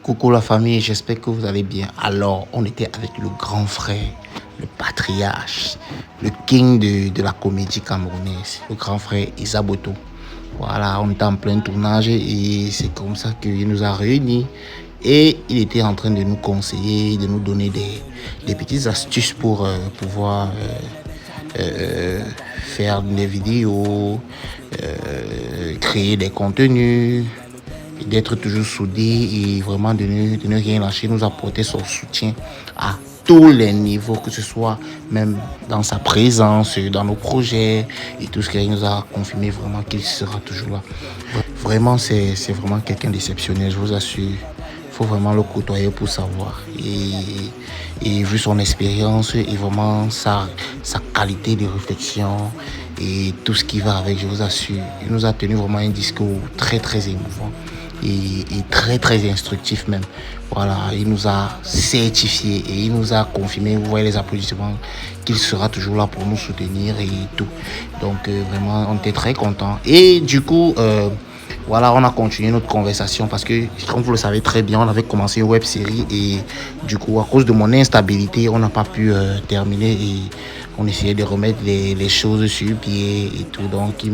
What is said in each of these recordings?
Coucou la famille, j'espère que vous allez bien. Alors, on était avec le grand frère, le patriarche, le king de la comédie camerounaise, le grand frère Issa Boto. Voilà, on était en plein tournage et c'est comme ça qu'il nous a réunis. Et il était en train de nous conseiller, de nous donner des petites astuces pour pouvoir faire des vidéos, créer des contenus, d'être toujours soudé et vraiment de ne rien lâcher, nous apporter son soutien à tous les niveaux, que ce soit même dans sa présence, dans nos projets et tout ce qu'il nous a confirmé vraiment qu'il sera toujours là. Vraiment, c'est vraiment quelqu'un d'exceptionnel, je vous assure. Il faut vraiment le côtoyer pour savoir. Et vu son expérience et vraiment sa qualité de réflexion et tout ce qui va avec, je vous assure, il nous a tenu vraiment un discours très très émouvant et très instructif même. Voilà, il nous a certifié et il nous a confirmé, vous voyez les applaudissements, qu'il sera toujours là pour nous soutenir et tout. Donc vraiment, on était très contents. Et du coup, voilà, on a continué notre conversation parce que, comme vous le savez très bien, on avait commencé une web série et du coup, à cause de mon instabilité, on n'a pas pu terminer et on essayait de remettre les choses sur pied et tout. Donc,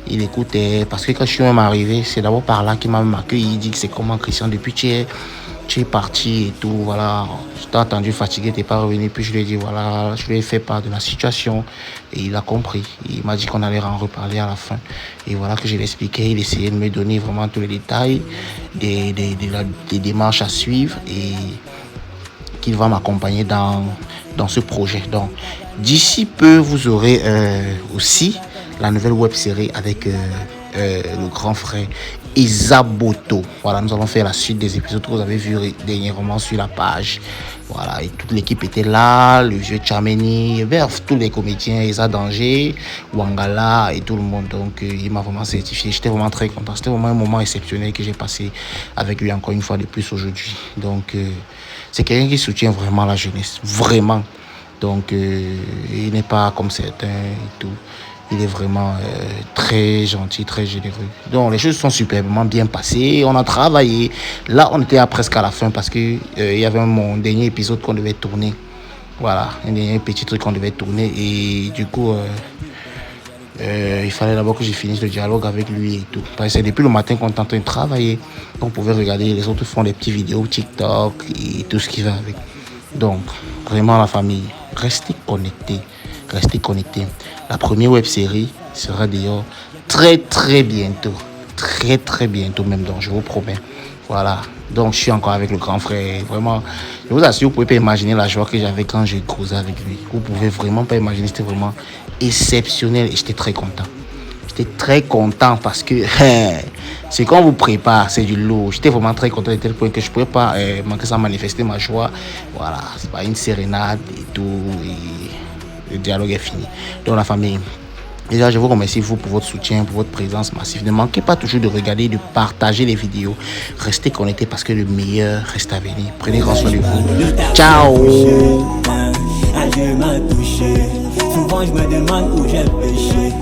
il écoutait parce que quand je suis même arrivé, c'est d'abord par là qu'il m'a même accueilli. Il dit que c'est comment Christian, depuis tu es parti et tout, voilà, je t'ai entendu fatigué, t'es pas revenu, puis je lui ai dit voilà, je lui ai fait part de la situation et il a compris. Il m'a dit qu'on allait en reparler à la fin et voilà que je l'expliquais, il essayait de me donner vraiment tous les détails des démarches à suivre et qu'il va m'accompagner dans ce projet. Donc d'ici peu, vous aurez aussi la nouvelle web série avec le grand frère Issa Boto. Voilà, nous allons faire la suite des épisodes que vous avez vus dernièrement sur la page. Voilà, et toute l'équipe était là, le vieux Tchameni, bref, tous les comédiens, Issa Danger, Wangala et tout le monde. Donc, il m'a vraiment certifié. J'étais vraiment très content. C'était vraiment un moment exceptionnel que j'ai passé avec lui encore une fois de plus aujourd'hui. Donc, c'est quelqu'un qui soutient vraiment la jeunesse. Vraiment. Donc, il n'est pas comme certains et tout. Il est vraiment très gentil, très généreux. Donc, les choses sont superbement bien passées. On a travaillé. Là, on était presque à la fin parce que il y avait mon dernier épisode qu'on devait tourner. Voilà, un dernier petit truc qu'on devait tourner. Et du coup, il fallait d'abord que je finisse le dialogue avec lui et tout. Parce que c'est depuis le matin qu'on est en train de travailler. On pouvait regarder, les autres font des petites vidéos TikTok et tout ce qui va avec. Donc, vraiment la famille, restez connectés. Restez connectés. La première web série sera d'ailleurs très bientôt. Très bientôt même, donc je vous promets. Voilà. Donc je suis encore avec le grand frère. Vraiment, je vous assure, vous pouvez pas imaginer la joie que j'avais quand j'ai causé avec lui. Vous pouvez vraiment pas imaginer, c'était vraiment exceptionnel et j'étais très content. J'étais très content parce que c'est qu'on vous prépare, c'est du lourd. J'étais vraiment très content de tel point que je ne pouvais pas manquer ça, manifester ma joie. Voilà, c'est pas une sérénade et tout. Et le dialogue est fini. Donc la famille, déjà je vous remercie vous pour votre soutien, pour votre présence massive. Ne manquez pas toujours de regarder, de partager les vidéos. Restez connectés parce que le meilleur reste à venir. Prenez grand soin de vous. Ciao. Souvent je me demande où j'ai péché.